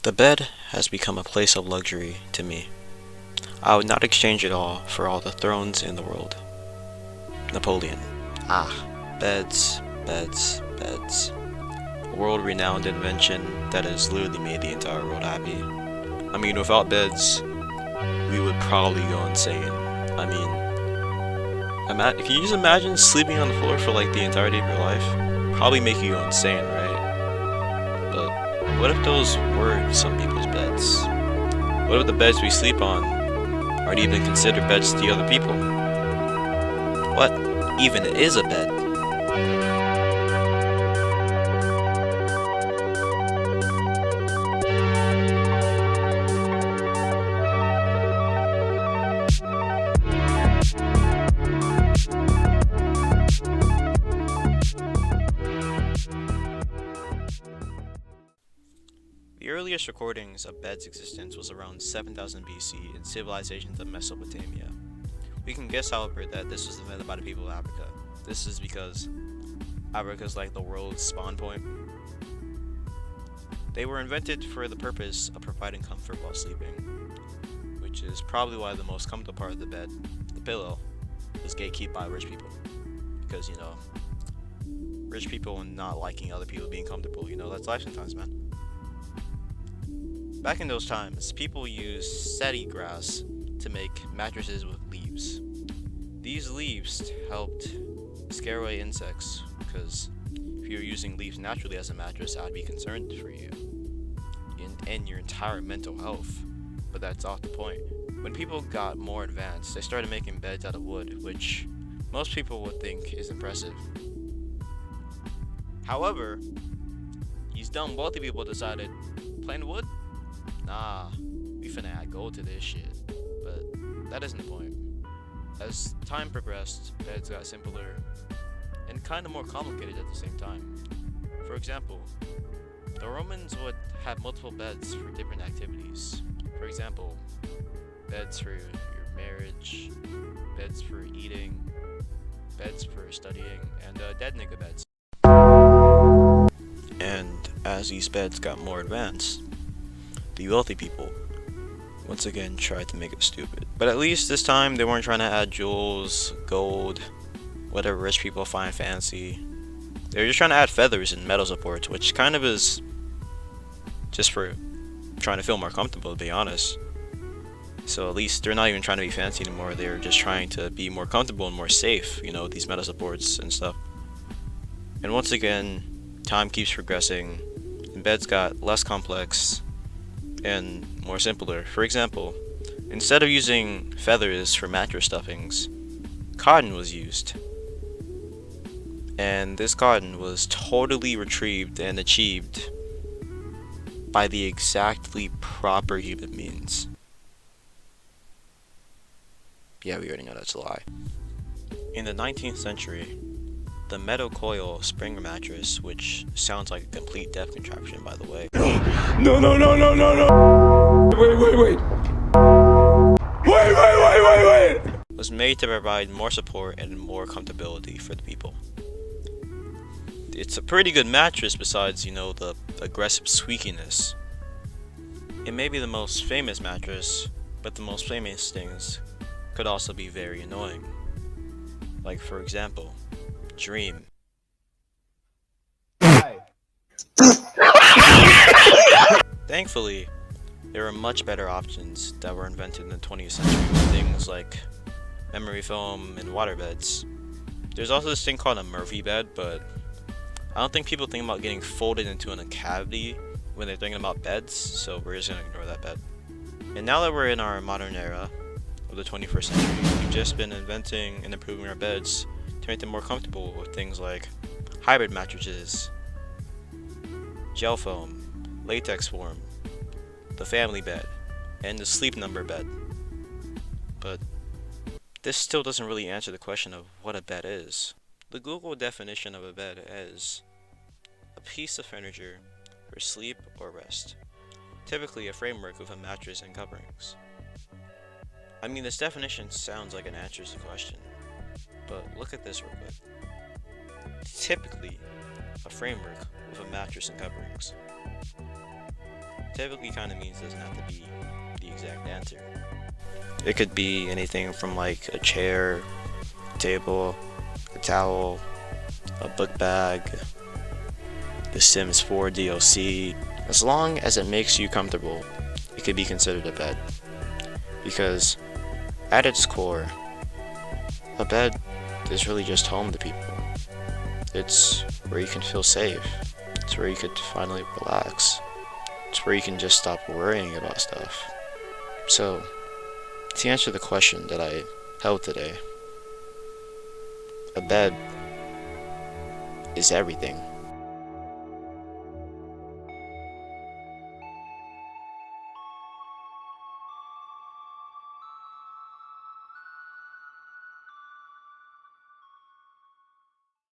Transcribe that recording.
The bed has become a place of luxury to me. I would not exchange it all for all the thrones in the world. Napoleon. Ah, beds, beds, beds. A world-renowned invention that has literally made the entire world happy. I mean, without beds, we would probably go insane. I mean, can you just imagine sleeping on the floor for like the entirety of your life? Probably make you go insane, right? But what if those were some people's beds? What if the beds we sleep on aren't even considered beds to other people? What even is a bed? The earliest recordings of bed's existence was around 7000 BC in civilizations of Mesopotamia. We can guess, however, that this was invented by the people of Africa. This is because Africa is like the world's spawn point. They were invented for the purpose of providing comfort while sleeping, which is probably why the most comfortable part of the bed, the pillow, is gatekept by rich people. Because, rich people and not liking other people being comfortable, that's life sometimes, man. Back in those times, people used seti grass to make mattresses with leaves. These leaves helped scare away insects, because if you're using leaves naturally as a mattress, I'd be concerned for you and your entire mental health. But that's off the point. When people got more advanced, they started making beds out of wood, which most people would think is impressive. However, these dumb wealthy people decided, plain wood? Nah, we finna add gold to this shit. But that isn't the point. As time progressed, beds got simpler and kinda more complicated at the same time. For example, the Romans would have multiple beds for different activities. For example, beds for your marriage, beds for eating, beds for studying, and dead nigga beds. And as these beds got more advanced, the wealthy people once again tried to make it stupid. But at least this time they weren't trying to add jewels, gold, whatever rich people find fancy. They were just trying to add feathers and metal supports, which kind of is just for trying to feel more comfortable, to be honest. So at least they're not even trying to be fancy anymore, they're just trying to be more comfortable and more safe, these metal supports and stuff. And once again, time keeps progressing, and beds got less complex and more simpler. For example, instead of using feathers for mattress stuffings, cotton was used. And this cotton was totally retrieved and achieved by the exactly proper human means. Yeah, we already know that's a lie. In the 19th century, the metal coil spring mattress, which sounds like a complete death contraption, by the way. No, no, no, no, no, no! Wait! Wait! Was made to provide more support and more comfortability for the people. It's a pretty good mattress besides, the aggressive squeakiness. It may be the most famous mattress, but the most famous things could also be very annoying. Like, for example, Dream. Thankfully, there are much better options that were invented in the 20th century with things like memory foam and waterbeds. There's also this thing called a Murphy bed, but I don't think people think about getting folded into a cavity when they're thinking about beds, so we're just gonna ignore that bed. And now that we're in our modern era of the 21st century, we've just been inventing and improving our beds to make them more comfortable with things like hybrid mattresses, gel foam, latex form, the family bed, and the sleep number bed. But this still doesn't really answer the question of what a bed is. The Google definition of a bed is a piece of furniture for sleep or rest, typically a framework with a mattress and coverings. I mean, this definition sounds like it answers the question, but look at this real quick. Typically, a framework with a mattress and coverings. typically kind of means doesn't have to be the exact answer. It could be anything from like a chair, a table, a towel, a book bag, the Sims 4 DLC. As long as it makes you comfortable, it could be considered a bed. Because at its core, a bed is really just home to people. It's where you can feel safe. It's where you could finally relax. It's where you can just stop worrying about stuff. So, to answer the question that I held today, a bed is everything.